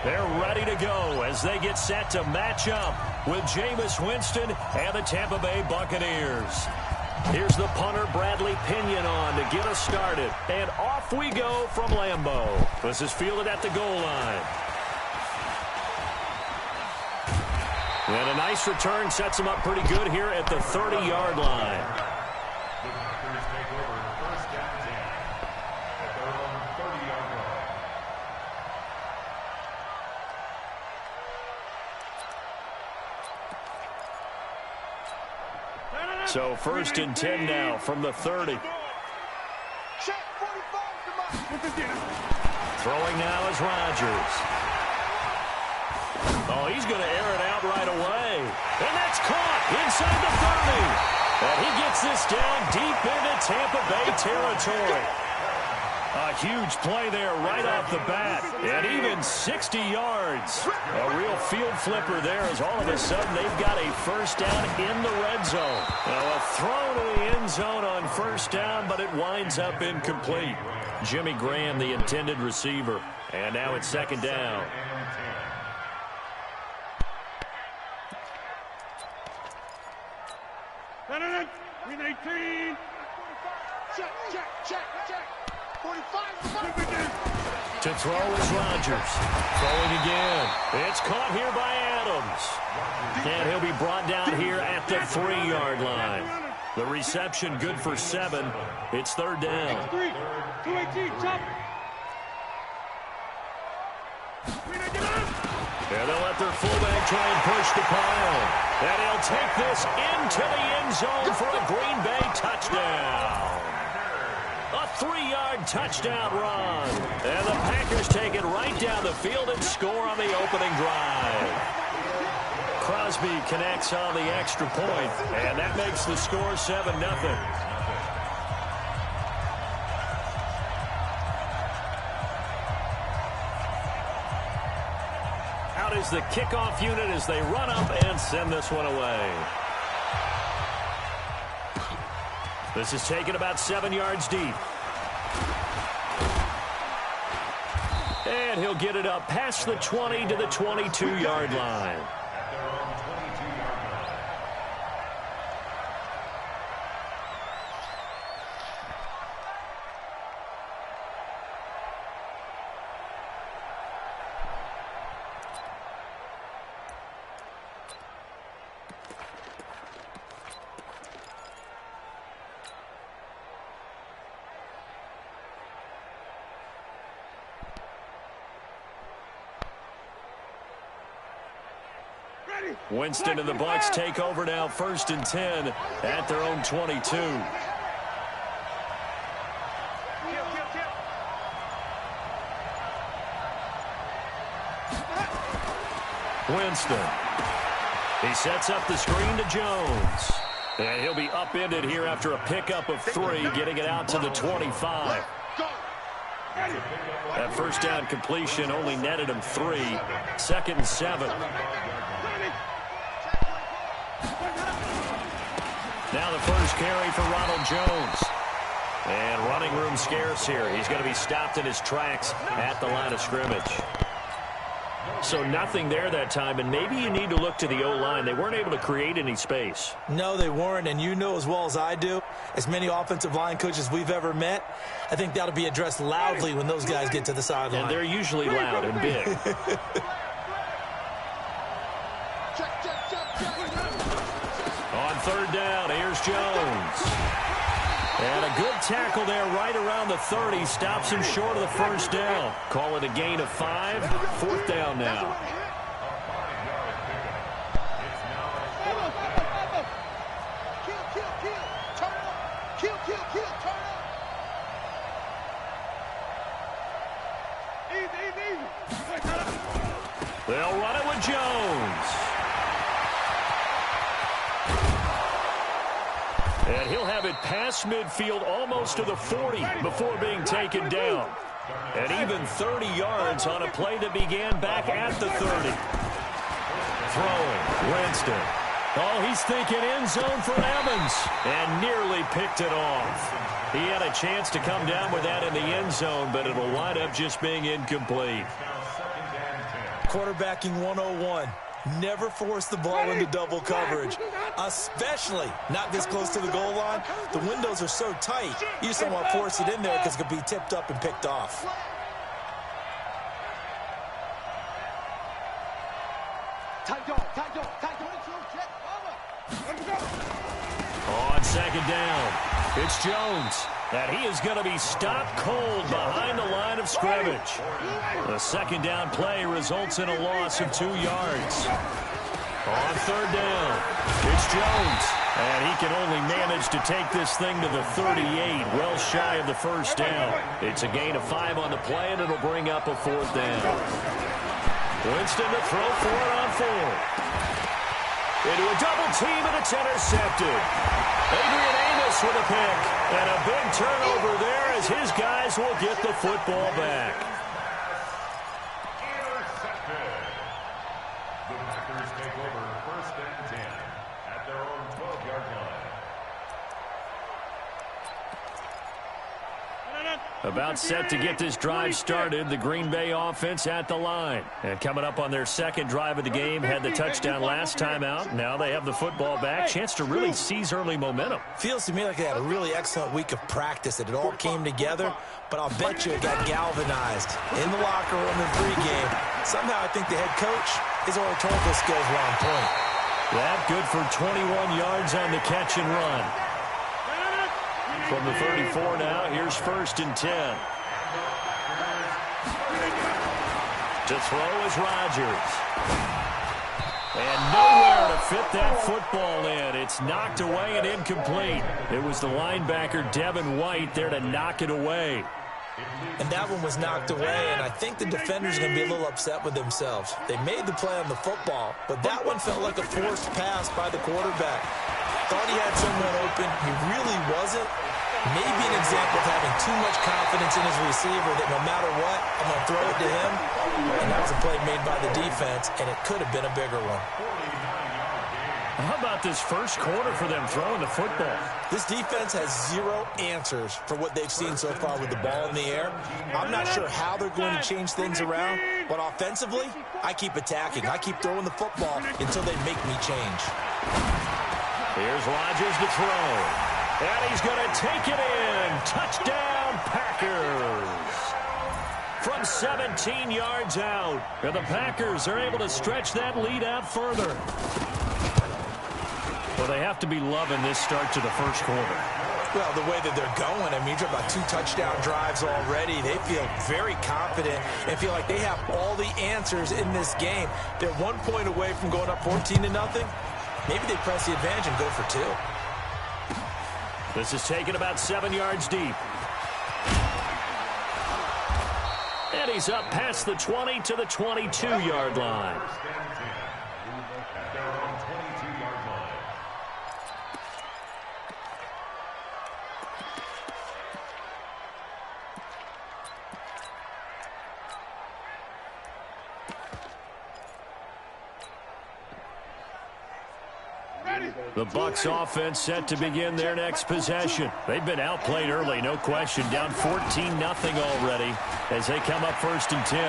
They're ready to go as they get set to match up with Jameis Winston and the Tampa Bay Buccaneers. Here's the punter, Bradley Pinion, on to get us started. And off we go from Lambeau. This is fielded at the goal line. And a nice return sets him up pretty good here at the 30-yard line. So 1st and 10 now from the 30. Throwing now is Rodgers. Oh, he's going to air it out right away. And that's caught inside the 30. And he gets this down deep into Tampa Bay territory. A huge play there right off the bat. And even 60 yards. A real field flipper there as all of a sudden they've got a first down in the red zone. Now a throw to the end zone on first down, but it winds up incomplete. Jimmy Graham, the intended receiver. And now it's 2nd down. Green 18. Check. 45. To throw is Rodgers. Throwing again. It's caught here by Adams. And he'll be brought down here at the 3-yard line. The reception good for 7. It's 3rd down. 218, chop. And they'll let their fullback try and push the pile. And he'll take this into the end zone for a Green Bay touchdown. A 3-yard touchdown run. And the Packers take it right down the field and score on the opening drive. Crosby connects on the extra point, and that makes the score 7-0. Out is the kickoff unit as they run up and send this one away. This is taken about 7 yards deep. And he'll get it up past the 20 to the 22-yard line. Winston and the Bucs take over now, 1st and 10 at their own 22. Winston. He sets up the screen to Jones. And he'll be upended here after a pickup of 3, getting it out to the 25. That first down completion only netted him 3. 2nd and 7. Now the first carry for Ronald Jones. And running room scarce here. He's going to be stopped in his tracks at the line of scrimmage. So nothing there that time, and maybe you need to look to the O-line. They weren't able to create any space. No, they weren't, and you know as well as I do, as many offensive line coaches we've ever met, I think that'll be addressed loudly when those guys get to the sideline. And they're usually loud and big. On 3rd down, here's Jones. And a good tackle there right around the 30. Stops him short of the first down. Call it a gain of 5. 4th down now. They'll run it with Jones. And he'll have it past midfield almost to the 40 before being taken down. And even 30 yards on a play that began back at the 30. Throwing, Winston. Oh, he's thinking end zone for Evans. And nearly picked it off. He had a chance to come down with that in the end zone, but it'll wind up just being incomplete. Quarterbacking 101. Never force the ball into double coverage, especially not this close to the goal line. The windows are so tight, you just don't want to force it in there because it could be tipped up and picked off. On second down, it's Jones. And he is going to be stopped cold behind the line of scrimmage. The second down play results in a loss of 2 yards. On third down, it's Jones. And he can only manage to take this thing to the 38, well shy of the first down. It's a gain of 5 on the play, and it'll bring up a fourth down. Winston to throw for it on 4. Into a double team, and it's intercepted. Adrian Amos with a pick. And a big turnover there as his guys will get the football back. Intercepted. The Packers take over 1st and 10 at their own 12-yard line. About set to get this drive started, the Green Bay offense at the line. And coming up on their second drive of the game, had the touchdown last time out. Now they have the football back. Chance to really seize early momentum. Feels to me like they had a really excellent week of practice, that it all came together, but I'll bet you it got galvanized in the locker room in pregame. Somehow I think the head coach, his oratorical skills were on point. That good for 21 yards on the catch and run. From the 34 now, here's 1st and 10. To throw is Rodgers. And nowhere to fit that football in. It's knocked away and incomplete. It was the linebacker, Devin White, there to knock it away. And that one was knocked away, and I think the defenders are going to be a little upset with themselves. They made the play on the football, but that one felt like a forced pass by the quarterback. Thought he had someone open. He really wasn't. Maybe an example of having too much confidence in his receiver that no matter what, I'm going to throw it to him. And that was a play made by the defense, and it could have been a bigger one. How about this first quarter for them throwing the football? This defense has 0 answers for what they've seen so far with the ball in the air. I'm not sure how they're going to change things around, but offensively, I keep attacking. I keep throwing the football until they make me change. Here's Rodgers to throw. And he's going to take it in. Touchdown, Packers. From 17 yards out. And the Packers are able to stretch that lead out further. Well, they have to be loving this start to the first quarter. Well, the way that they're going, I mean, you're about 2 touchdown drives already. They feel very confident and feel like they have all the answers in this game. They're 1 point away from going up 14-0. Maybe they press the advantage and go for 2. This is taken about 7 yards deep. And he's up past the 20 to the 22-yard line. The Bucs offense set to begin their next possession. They've been outplayed early, no question. Down 14-0 already as they come up 1st and 10.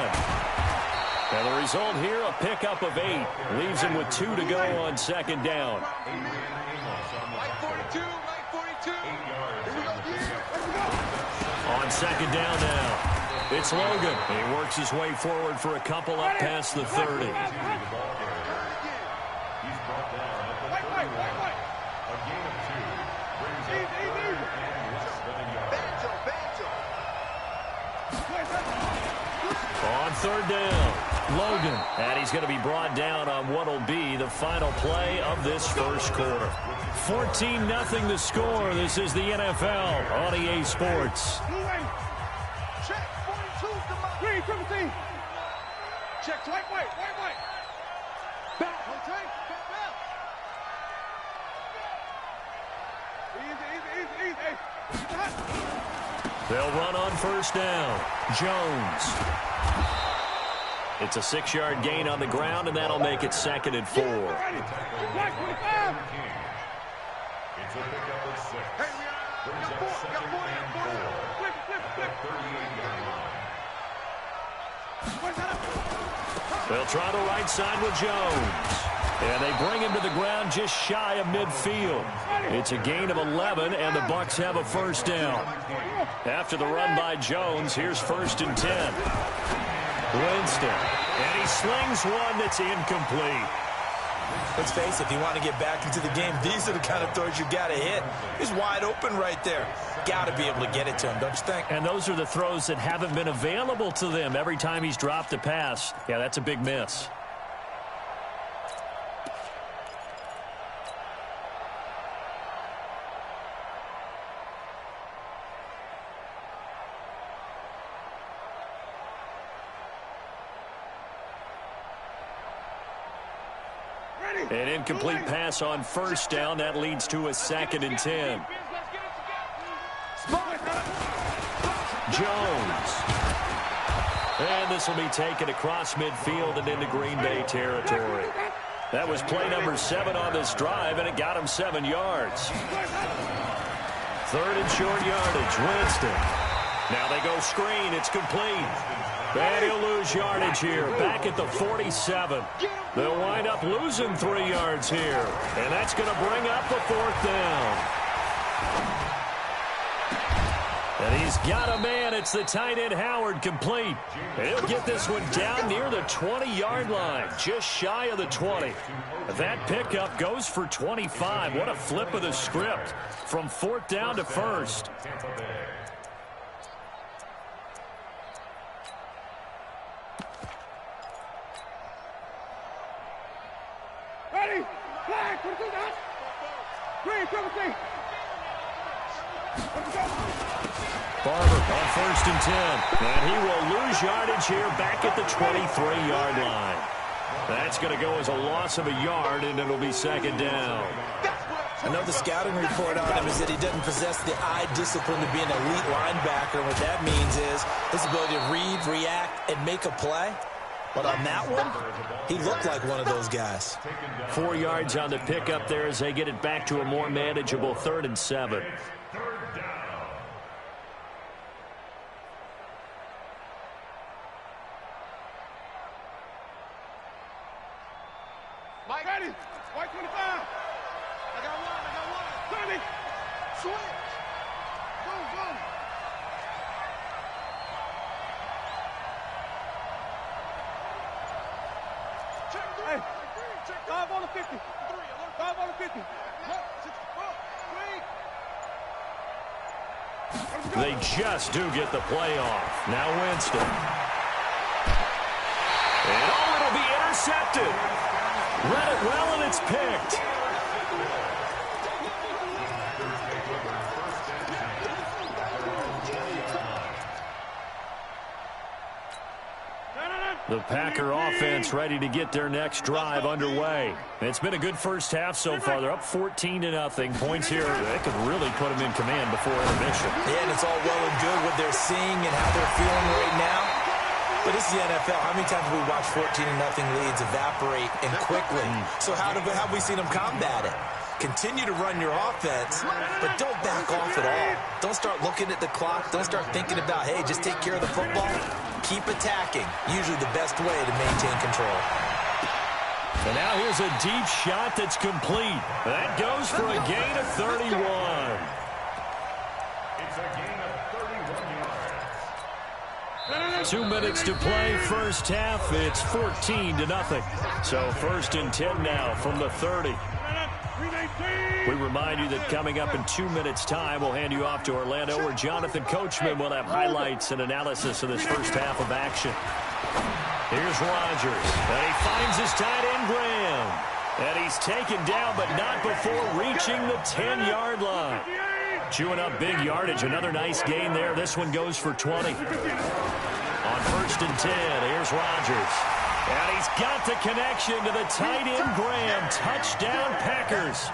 And the result here, a pickup of 8. Leaves them with 2 to go on second down. On second down now, it's Logan. He works his way forward for a couple up past the 30. On third down, Logan. And he's going to be brought down on what will be the final play of this first quarter. 14-0 the score. This is the NFL on EA Sports. Check, 42, come on. Green, 17. Check, white. Back, okay? Back. Easy. They'll run on first down. Jones. It's a 6-yard gain on the ground, and that'll make it 2nd and 4. It's a pickup of 6. Brings up 2nd and 4. At the 38-yard line. The They'll try the right side with Jones. And they bring him to the ground just shy of midfield. It's a gain of 11, and the Bucs have a first down. After the run by Jones, here's 1st and 10. Winston. And he slings one that's incomplete. Let's face it, if you want to get back into the game, these are the kind of throws you got to hit. He's wide open right there. Got to be able to get it to him, don't you think? And those are the throws that haven't been available to them every time he's dropped a pass. Yeah, that's a big miss. An incomplete pass on 1st down. That leads to a 2nd and 10. Jones. And this will be taken across midfield and into Green Bay territory. That was play number 7 on this drive, and it got him 7 yards. 3rd and short yardage. Winston. Now they go screen. It's complete. And he'll lose yardage here. Back at the 47. They'll wind up losing 3 yards here. And that's going to bring up a 4th down. And he's got a man. It's the tight end Howard, complete. And he'll get this one down near the 20-yard line, just shy of the 20. That pickup goes for 25. What a flip of the script from 4th down to 1st. Ready? Flag, put it through that. Green, 17. Barber on 1st and 10. And he will lose yardage here back at the 23-yard line. That's going to go as a loss of a yard, and it'll be 2nd down. I know the scouting report on him is that he doesn't possess the eye discipline to be an elite linebacker. And what that means is his ability to read, react, and make a play. But on that one, he looked like one of those guys. 4 yards on the pickup there as they get it back to a more manageable 3rd and 7. Mike, ready? White 25. I got one. 30. Switch. Go. Hey, 5 on the 50. 5 on the 50. They just do get the play off. Now Winston. And it'll be intercepted. Read it well, and it's picked. The Packer offense ready to get their next drive underway. It's been a good first half so far. They're up 14-0. Points here, they could really put them in command before intermission. Yeah, and it's all well and good what they're seeing and how they're feeling right now. But this is the NFL. How many times have we watched 14-0 leads evaporate and quickly? So how have we seen them combat it? Continue to run your offense, but don't back off at all. Don't start looking at the clock. Don't start thinking about, hey, just take care of the football. Keep attacking. Usually the best way to maintain control. And now here's a deep shot that's complete. That goes for a gain of 31. It's a gain of 31 yards. 2 minutes to play, first half. It's 14-0. So 1st and 10 now from the 30. We remind you that coming up in 2 minutes' time, we'll hand you off to Orlando, where Jonathan Coachman will have highlights and analysis of this first half of action. Here's Rodgers, and he finds his tight end Graham. And he's taken down, but not before reaching the 10-yard line. Chewing up big yardage, another nice gain there. This one goes for 20. On 1st and 10, here's Rodgers. And he's got the connection to the tight end Graham. Touchdown Packers.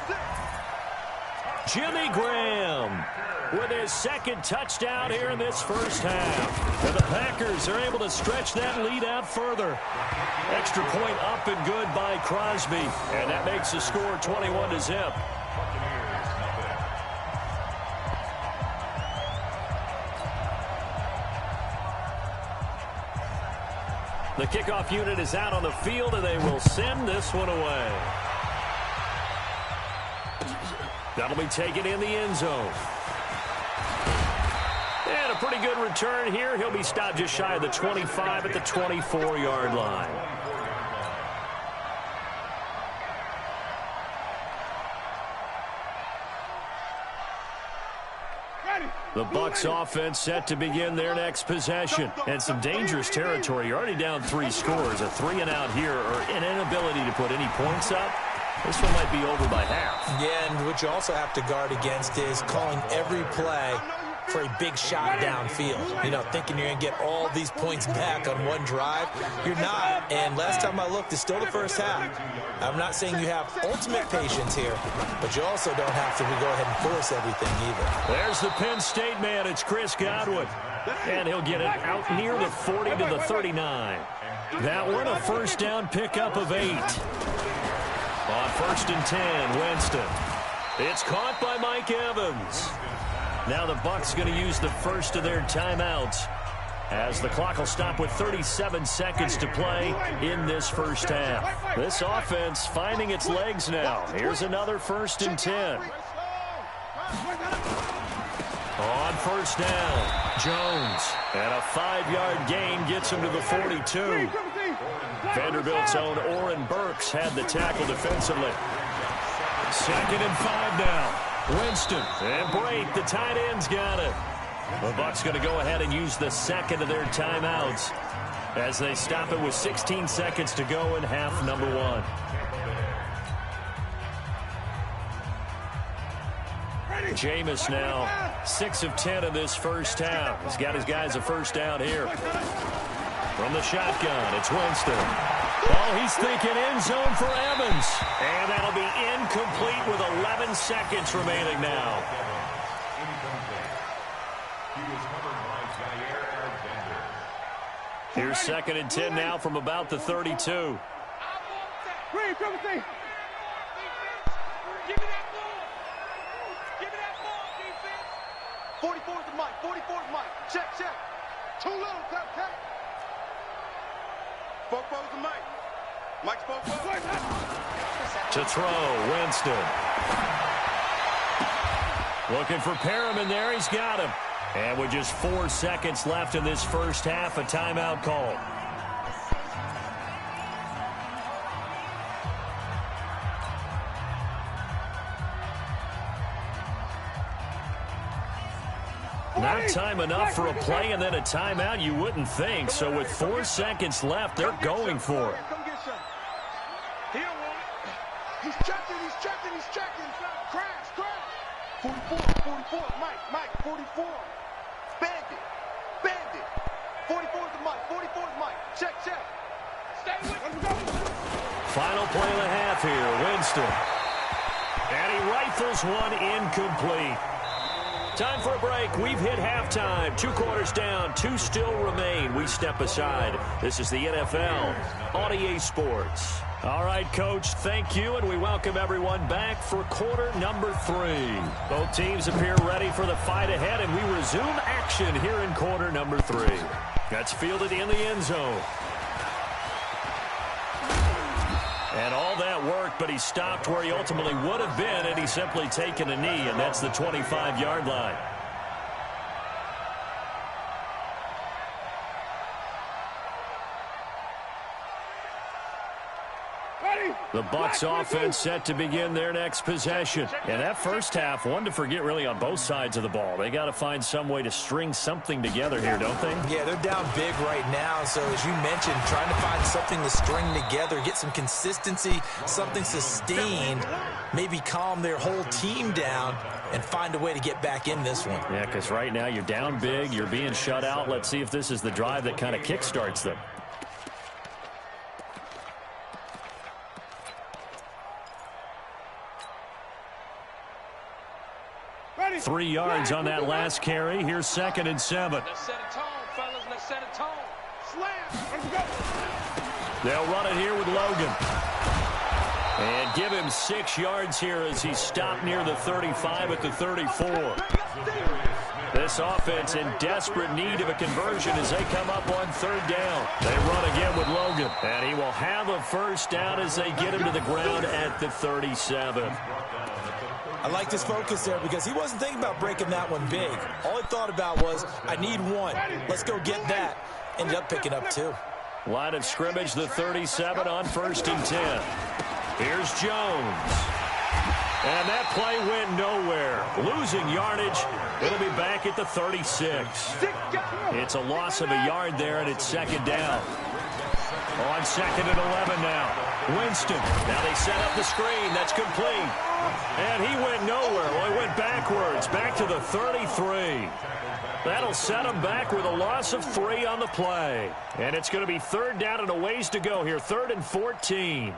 Jimmy Graham with his 2nd touchdown here in this first half. And the Packers are able to stretch that lead out further. Extra point up and good by Crosby. And that makes the score 21-0. The kickoff unit is out on the field, and they will send this one away. That'll be taken in the end zone. And a pretty good return here. He'll be stopped just shy of the 25 at the 24-yard line. The Bucs offense set to begin their next possession. And some dangerous territory. You're already down 3 scores. A 3-and-out here, or an inability to put any points up. This one might be over by half. Yeah, and what you also have to guard against is calling every play for a big shot downfield. You know, thinking you're going to get all these points back on one drive. You're not. And last time I looked, it's still the first half. I'm not saying you have ultimate patience here, but you also don't have to go ahead and force everything either. There's the Penn State man. It's Chris Godwin. And he'll get it out near the 40 to the 39. That one a first down pickup of 8. On 1st and 10, Winston. It's caught by Mike Evans. Now the Bucs going to use the first of their timeouts as the clock will stop with 37 seconds to play in this first half. This offense finding its legs now. Here's another 1st and 10. On 1st down, Jones. And a 5-yard gain gets him to the 42. Vanderbilt's own Oren Burks had the tackle defensively. 2nd and 5 now. Winston and Brake, the tight end's got it. The Bucs going to go ahead and use the second of their timeouts as they stop it with 16 seconds to go in half number 1. Jameis now 6 of 10 in this first half. He's got his guys a first down here. From the shotgun, it's Winston. Oh, he's thinking end zone for Evans. And that'll be incomplete with 11 seconds remaining now. Here's 2nd and 10 now from about the 32. Give me that ball. Give me that ball, defense. 44's the mic. 44's mic. Check, check. Too little, tap. Fofo's the mic. Mike's Fofo. To throw, Winston. Looking for Perriman there. He's got him. And with just 4 seconds left in this first half, a timeout call. Not time enough for a play and then a timeout, you wouldn't think. So with 4 seconds left, they're going for it. He's checking. Crash. 44, Mike, 44. Bandit. 44's the mic, 44's mic. Check. Stay with him. Final play of the half here, Winston. And he rifles one incomplete. Time for a break. We've hit halftime. 2 quarters down. 2 still remain. We step aside. This is the NFL on EA Sports. All right, Coach, thank you, and we welcome everyone back for quarter number 3. Both teams appear ready for the fight ahead, and we resume action here in quarter number 3. That's fielded in the end zone. And all that worked, but he stopped where he ultimately would have been, and he's simply taken a knee, and that's the 25-yard line. The Bucs offense set to begin their next possession. And that first half, one to forget really on both sides of the ball. They got to find some way to string something together here, don't they? Yeah, they're down big right now. So as you mentioned, trying to find something to string together, get some consistency, something sustained, maybe calm their whole team down and find a way to get back in this one. Yeah, because right now you're down big, you're being shut out. Let's see if this is the drive that kind of kickstarts them. 3 yards on that last carry. Here's 2nd and 7. Let's set a tone, fellas. Let's set a tone. Slam. Let's go. They'll run it here with Logan. And give him 6 yards here as he stopped near the 35 at the 34. This offense in desperate need of a conversion as they come up on third down. They run again with Logan, and he will have a first down as they get him to the ground at the 37. I like his focus there because he wasn't thinking about breaking that one big. All he thought about was, I need one. Let's go get that. Ended up picking up two. Line of scrimmage, the 37 on 1st and 10. Here's Jones. And that play went nowhere. Losing yardage. It'll be back at the 36. It's a loss of a yard there, and it's second down. On 2nd and 11 now. Winston. Now they set up the screen. That's complete. And he went nowhere. Well, he went backwards. Back to the 33. That'll set him back with a loss of 3 on the play. And it's going to be third down and a ways to go here. 3rd and 14.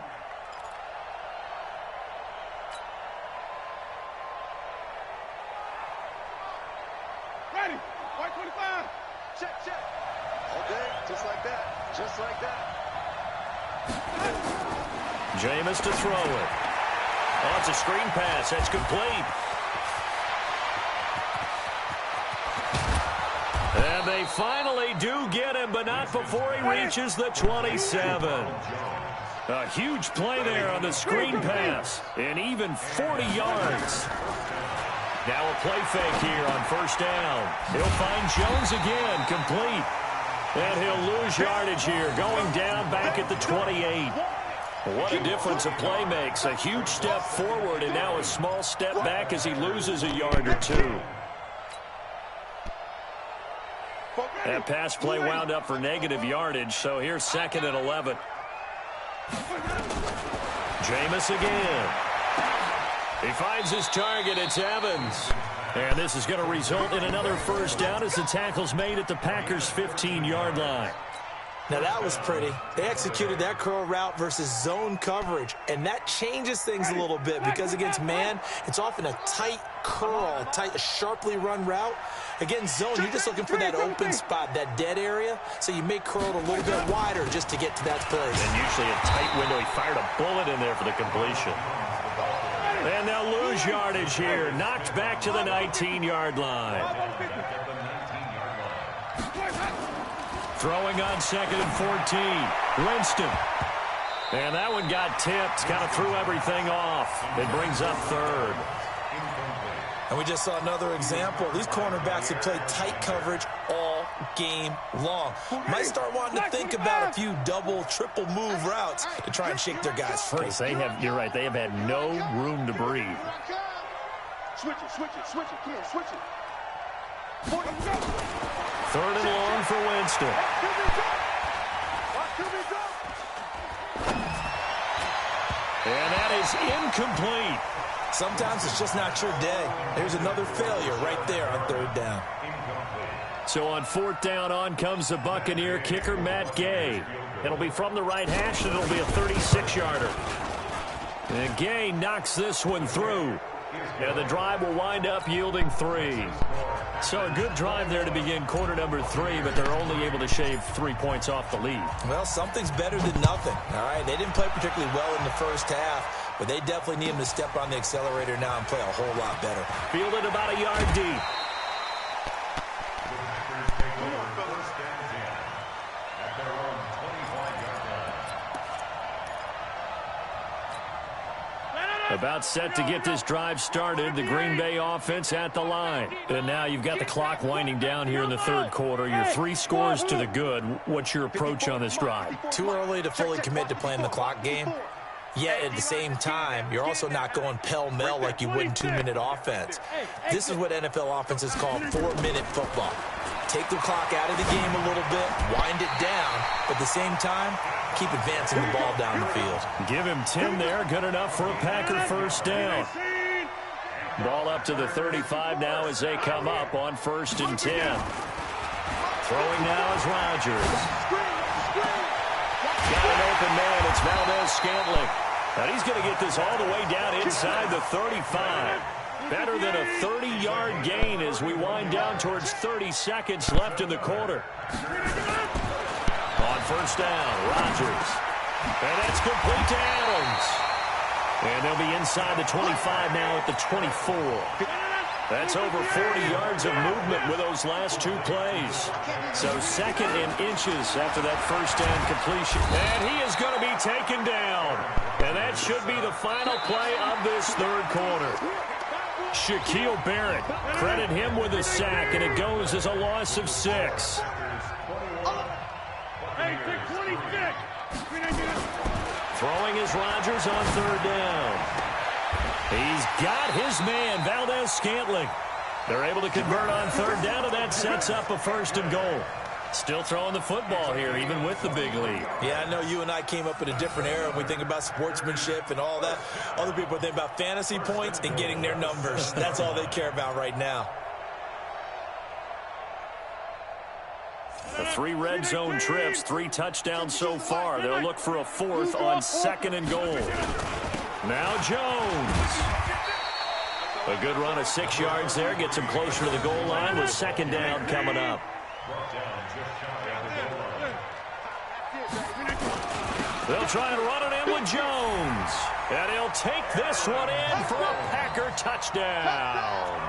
Ready. White 25. Check, check. All day, just like that. Just like that. Jameis to throw it. Oh, it's a screen pass. That's complete. And they finally do get him, but not before he reaches the 27. A huge play there on the screen pass. And even 40 yards. Now a play fake here on first down. He'll find Jones again, complete. And he'll lose yardage here, going down back at the 28. What a difference a play makes. A huge step forward and now a small step back as he loses a yard or two. That pass play wound up for negative yardage, so here's 2nd and 11. Jameis again. He finds his target. It's Evans. And this is going to result in another first down as the tackle's made at the Packers' 15-yard line. Now that was pretty. They executed that curl route versus zone coverage, and that changes things a little bit because against man, it's often a tight curl, a sharply run route. Against zone, you're just looking for that open spot, that dead area, so you may curl it a little bit wider just to get to that place. And usually a tight window. He fired a bullet in there for the completion. And they'll lose yardage here. Knocked back to the 19-yard line. Throwing on 2nd and 14. Winston. And that one got tipped. Kind of threw everything off. It brings up 3rd. And we just saw another example. These cornerbacks have played tight coverage all game long. Might start wanting to think about a few double, triple move routes to try and shake their guys free. You're right. They have had no room to breathe. Switch it, switch it, switch it. Come on, switch it. 3rd and long for Winston. And that is incomplete. Sometimes it's just not your day. There's another failure right there on 3rd down. So on 4th down, on comes the Buccaneer kicker, Matt Gay. It'll be from the right hash, and it'll be a 36-yarder. And Gay knocks this one through. And the drive will wind up yielding 3. So a good drive there to begin quarter number 3, but they're only able to shave 3 points off the lead. Well, something's better than nothing, all right? They didn't play particularly well in the first half, but they definitely need them to step on the accelerator now and play a whole lot better. Fielded about a yard deep. About set to get this drive started. The Green Bay offense at the line. And now you've got the clock winding down here in the 3rd quarter. You're 3 scores to the good. What's your approach on this drive? Too early to fully commit to playing the clock game. Yet at the same time, you're also not going pell-mell like you would in 2-minute offense. This is what NFL offenses call 4-minute football. Take the clock out of the game a little bit, wind it down, but at the same time, keep advancing the ball down the field. Give him 10 there. Good enough for a Packer first down. Ball up to the 35 now as they come up on 1st and 10. Throwing now is Rodgers. Got an open man. It's Valdez-Scantling. And he's going to get this all the way down inside the 35. Better than a 30-yard gain as we wind down towards 30 seconds left in the quarter. On 1st down, Rodgers. And that's complete to Adams. And they'll be inside the 25 now at the 24. That's over 40 yards of movement with those last 2 plays. So 2nd and inches after that first down completion. And he is going to be taken down. And that should be the final play of this 3rd quarter. Shaquille Barrett, credit him with a sack, and it goes as a loss of 6. Throwing is Rodgers on 3rd down. He's got his man, Valdez-Scantling. They're able to convert on 3rd down, and that sets up a 1st and goal. Still throwing the football here, even with the big lead. Yeah, I know you and I came up in a different era when we think about sportsmanship and all that. Other people think about fantasy points and getting their numbers. That's all they care about right now. The 3 red zone trips, 3 touchdowns so far. They'll look for a 4th on 2nd and goal. Now Jones. A good run of 6 yards there. Gets him closer to the goal line with 2nd down coming up. They'll try and run it in with Jones. And he'll take this one in for a Packer touchdown.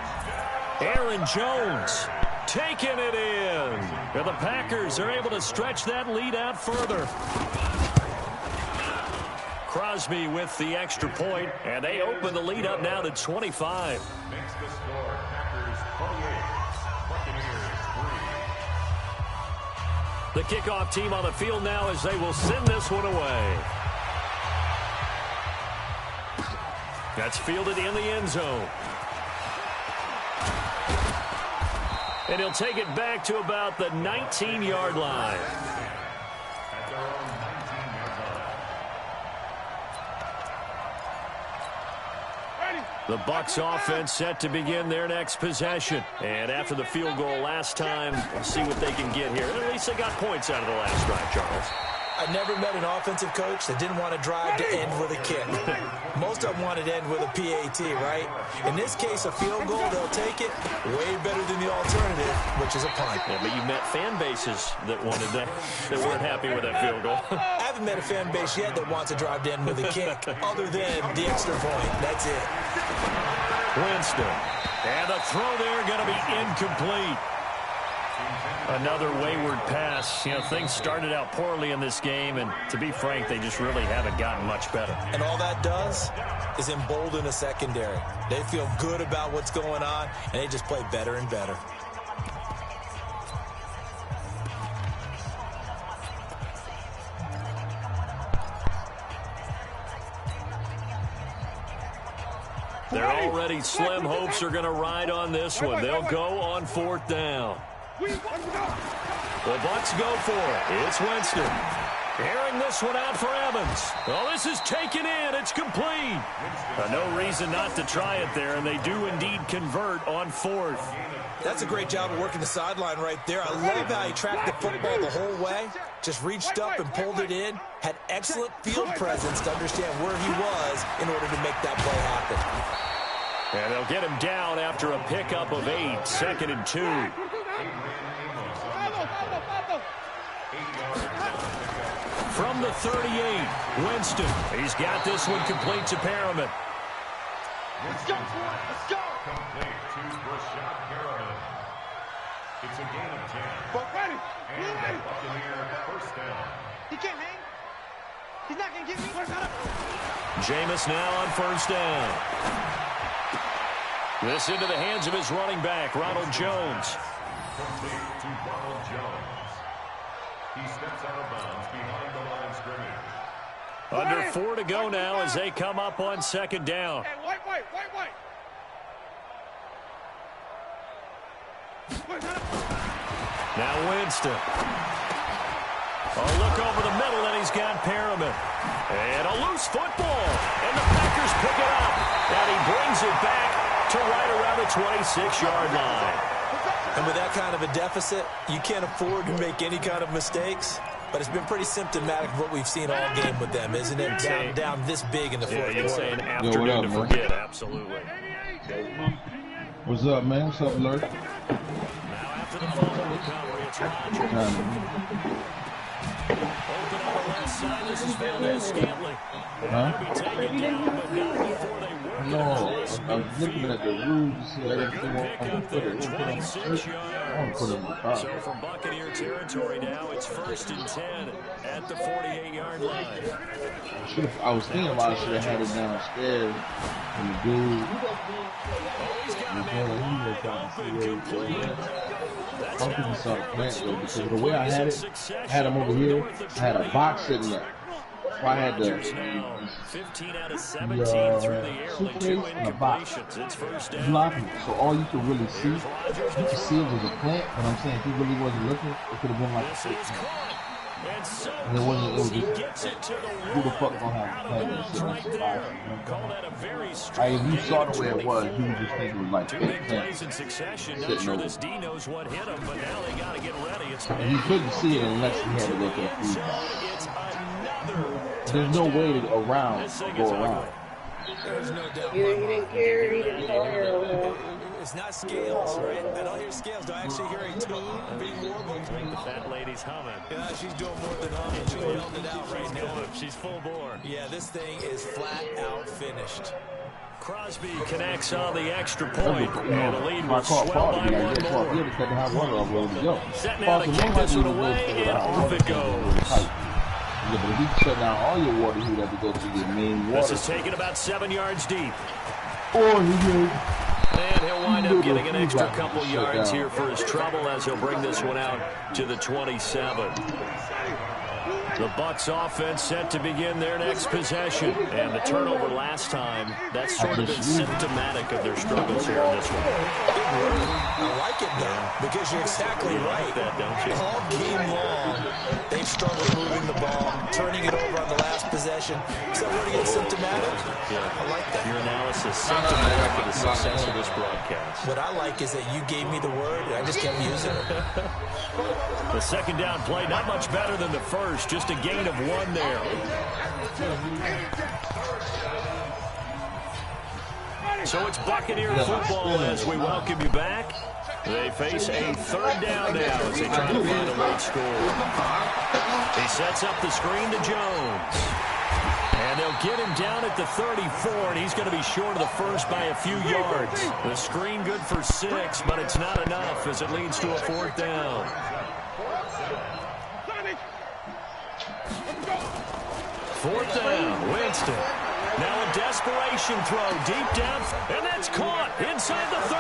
Aaron Jones taking it in. And the Packers are able to stretch that lead out further. Crosby with the extra point, and they open the lead up now to 25. Makes the score Packers 28, Buccaneers 3. The kickoff team on the field now as they will send this one away. That's fielded in the end zone. And he'll take it back to about the 19-yard line. At their own 19-yard line. The Bucs offense set to begin their next possession. And after the field goal last time, we'll see what they can get here. At least they got points out of the last drive, Charles. I never met an offensive coach that didn't want to drive to end with a kick. Most of them wanted to end with a PAT, right? In this case, a field goal, they'll take it way better than the alternative, which is a punt. Yeah, but you met fan bases that wanted that weren't happy with that field goal. I haven't met a fan base yet that wants to drive to end with a kick, other than the extra point. That's it. Winston. And the throw there going to be incomplete. Another wayward pass. You know, things started out poorly in this game, and to be frank, they just really haven't gotten much better. And all that does is embolden the secondary. They feel good about what's going on, and they just play better and better. Their already slim hopes are going to ride on this one. They'll go on 4th down. The Bucs go for it. It's Winston. Airing this one out for Evans. Well, this is taken in. It's complete. No reason not to try it there, and they do indeed convert on 4th. That's a great job of working the sideline right there. I love how he tracked the football the whole way. Just reached up and pulled it in. Had excellent field presence to understand where he was in order to make that play happen. And they'll get him down after a pickup of 8, 2nd and 2. From the 38, Winston. He's got this one complete to Perriman. Let's go, let's go. Complete to Rashad Perriman. It's a gain of 10. But ready. And the Buccaneer 1st down. He can't hang. He's not going to get me. Jameis now on 1st down. This into the hands of his running back, Ronald Jones. Complete to Ronald Jones. He steps out of bounds behind the line of scrimmage. Under 4 to go now as they come up on 2nd down. Hey, wait. Now Winston. A look over the middle, and he's got Perriman. And a loose football. And the Packers pick it up. And he brings it back to right around the 26-yard line. And with that kind of a deficit, you can't afford to make any kind of mistakes. But it's been pretty symptomatic of what we've seen all game with them, isn't it? Down this big in the 4th you'd quarter. say an afternoon to forget, absolutely. What's up, man? What's up, Lurk? Now after the fumble recovery, it's Rodgers. Open on the inside. This is Valdez-Scantling. They'll be taken down, but not before they work it across I was looking at the rules to see I got to pick up there, 26 yards. put it in my car. So from Buccaneer territory now, it's 1st and 10 at the 48-yard line. I was thinking about I should have had it downstairs. And the dude, He's got a man wide open, complete. I don't think he saw the plant though, because the way I had him over here, I had a box sitting there. So I had the 15 out of 17 through the air, only 2 incompletions. It's 1st down. blocking. So all you could really see, you could see it was a plant, but I'm saying if he really wasn't looking, it could have been like a six. And it wasn't, it was just, who the fuck gonna have a plant right there? Call that a very if you saw the way it was, you would just think it was like 2 big plays in succession. Not sure this D knows what hit him, but now they got to get ready. It's you couldn't see it unless you had to go to the food box. It's another. There's no way to go around. There's no doubt. Either he didn't care or he didn't care. It's not scales, right? I don't hear scales. Do I actually hear a tune being warbled? The fat lady's humming. Yeah, she's doing more than humming. She's yelling it out right now. She's full bore. Yeah, this thing is flat out finished. Crosby connects on the extra point, and the lead will swell by one more. Setting out to kick this one away, and off it goes. Yeah, but if you shut down all your water, you would have to go to your main water. This is taken about 7 yards deep. And he'll wind up getting an extra couple yards here for his trouble as he'll bring this one out to the 27. The Bucs offense set to begin their next possession. And the turnover last time, that's sort of been symptomatic of their struggles here in this one. I like it now, because you're exactly right. That, don't you? All game long, they've struggled moving the ball, turning it over on the last possession. So what do you get symptomatic? Yeah, I like that. Your analysis symptomatic of the success of this broadcast. What I like is that you gave me the word, and I just kept using it. The second down play, not much better than the first, just a gain of 1 there. So it's Buccaneer football as we welcome you back. They face a 3rd down now as they try to find a late score. He sets up the screen to Jones. And they'll get him down at the 34, and he's going to be short of the first by a few yards. The screen good for 6, but it's not enough as it leads to a 4th down. 4th down, Winston. Now a desperation throw deep down, and that's caught inside the 30.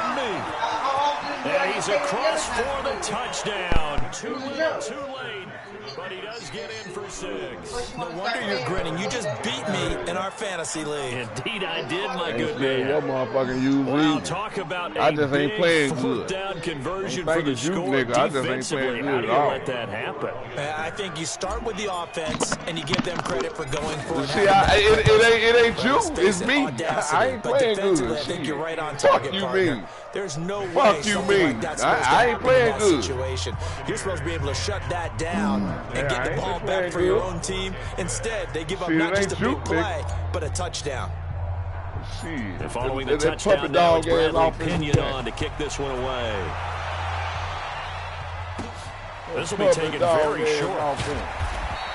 And he's across for the touchdown. Too little, too late. But he does get in for 6. No wonder you're grinning. You just beat me in our fantasy league. Indeed, I did, my good man. Your motherfucking use Well, talk about I just ain't playing big good. 4th down conversion for the you, score. nigga. I just ain't Defensively, playing how good do you at all. let that happen? I think you start with the offense, and you give them credit for going for it. See, it ain't you. It's me. I ain't playing good. I good. think you're right on target, Fuck you, partner. mean. There's no way Fuck you, something mean. like that's supposed to I ain't happen playing in that good. situation. You're supposed to be able to shut that down and get the ball back for your own team. Instead, they give up not just a big play, but a touchdown. And following the touchdown now, it's Bradley Pinion on to kick this one away. This will be taken very short.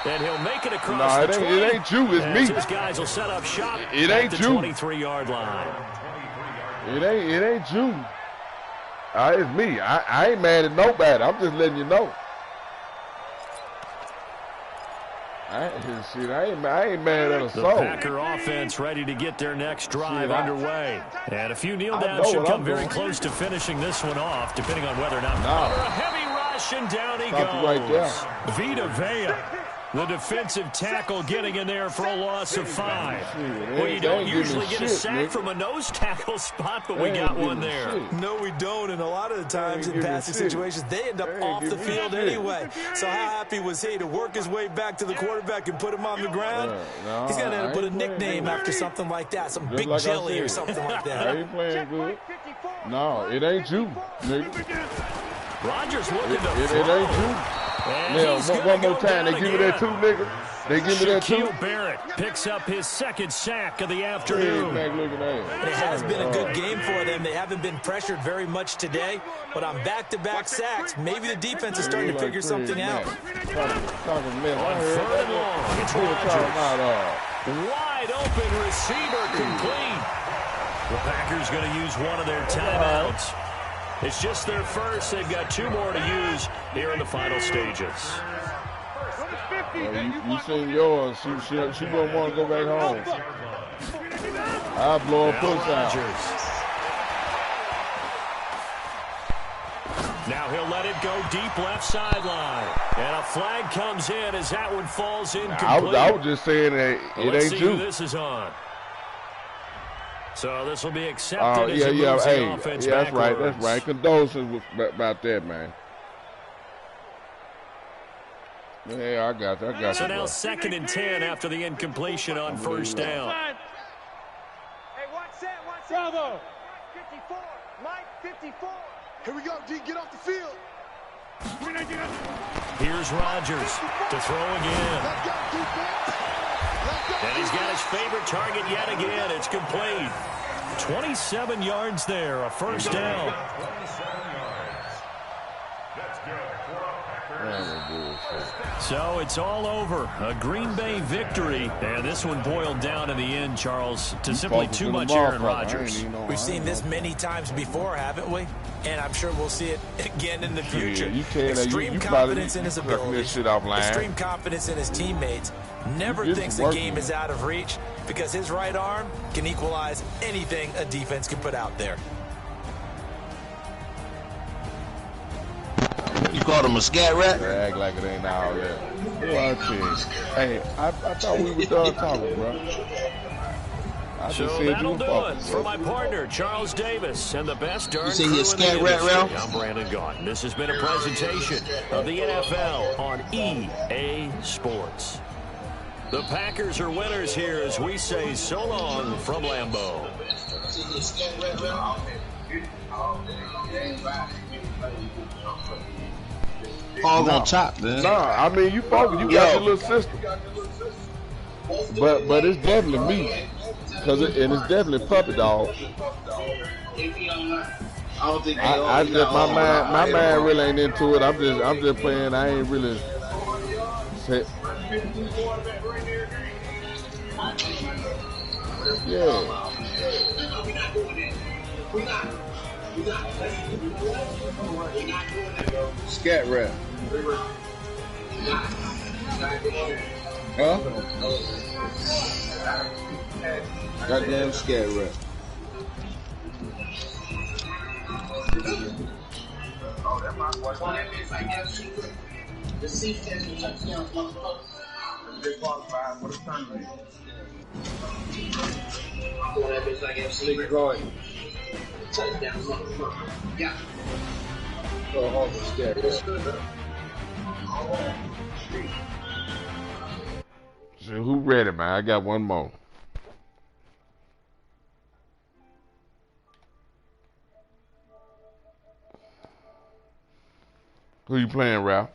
And he'll make it across the 20. It ain't you, it's me. His guys will set up shop It at ain't the you. 23-yard line. It ain't you. It's me. I ain't mad at nobody. I'm just letting you know. I ain't mad at a soul. The Packer offense ready to get their next drive underway. And a few kneel downs should come very close to finishing this one off, depending on whether or not. A heavy rush, and down he goes. Right there. Vita Vea, the defensive tackle, getting in there for a loss of 5. Well, you don't usually get a sack from a nose tackle spot, but we got one there. No, we don't, and a lot of the times in passing situations, they end up off the field anyway. So how happy was he to work his way back to the quarterback and put him on the ground? He's going to end up with a nickname after something like that, some Big Jelly or something like that. I ain't playing good. No, it ain't you, nigga. Rodgers looking to It ain't you. Now, one more time, they give me that 2, nigga. They give me that 2. Barrett Garrett picks up his second sack of the afternoon. It has been a good game for them. They haven't been pressured very much today, but on back-to-back sacks, maybe the defense is starting to figure something out. On 3rd and long, it's Rodgers. Wide open receiver complete. The Packers going to use one of their timeouts. It's just their first. They've got 2 more to use here in the final stages. You seen yours. She wouldn't want to go back home. I'll blow a push out. Now he'll let it go deep left sideline. And a flag comes in as that one falls incomplete. I was just saying that it Let's ain't see you. who this is on. So this will be accepted as yeah. the offense That's backwards. right. That's right. Condolences about that, man. Yeah, I got you. So now 2nd and 10 after the incompletion on 1st down. Hey, watch that, Bravo. 54, Mike 54. Here we go, D, get off the field. Here's Rodgers to throw again. Let's go, defense. Let's go, And he's got his favorite target yet again. It's complete. 27 yards there, a 1st down. So it's all over. A Green Bay victory. And this one boiled down in the end, Charles, to simply too much Aaron Rodgers. We've seen this many times before, haven't we? And I'm sure we'll see it again in the future. Extreme confidence in his abilities, extreme confidence in his teammates. Never thinks the game is out of reach because his right arm can equalize anything a defense can put out there. You called him a scat rat? Act like it ain't all that. Hey, I thought we were done talking, bro. So that'll do it for my partner, Charles Davis, and the best darn crew in the industry. I'm Brandon Gaughan. This has been a presentation of the NFL on EA Sports. The Packers are winners here as we say so long from Lambeau. Hog on top, man. No, I mean you focus. You got your little system, but it's definitely me, and it's definitely puppy dog. I just my mind really ain't into it. I'm just playing. I ain't really. Yeah. Scat rap. Huh? Goddamn scat rap. The seat test will touchdown, motherfucker. They qualified for the tournament. I'm doing that bitch like FC. Big going. Touchdown, motherfucker. Yeah. So hard to scat rap. So who ready, man? I got one more. Who you playing, Ralph?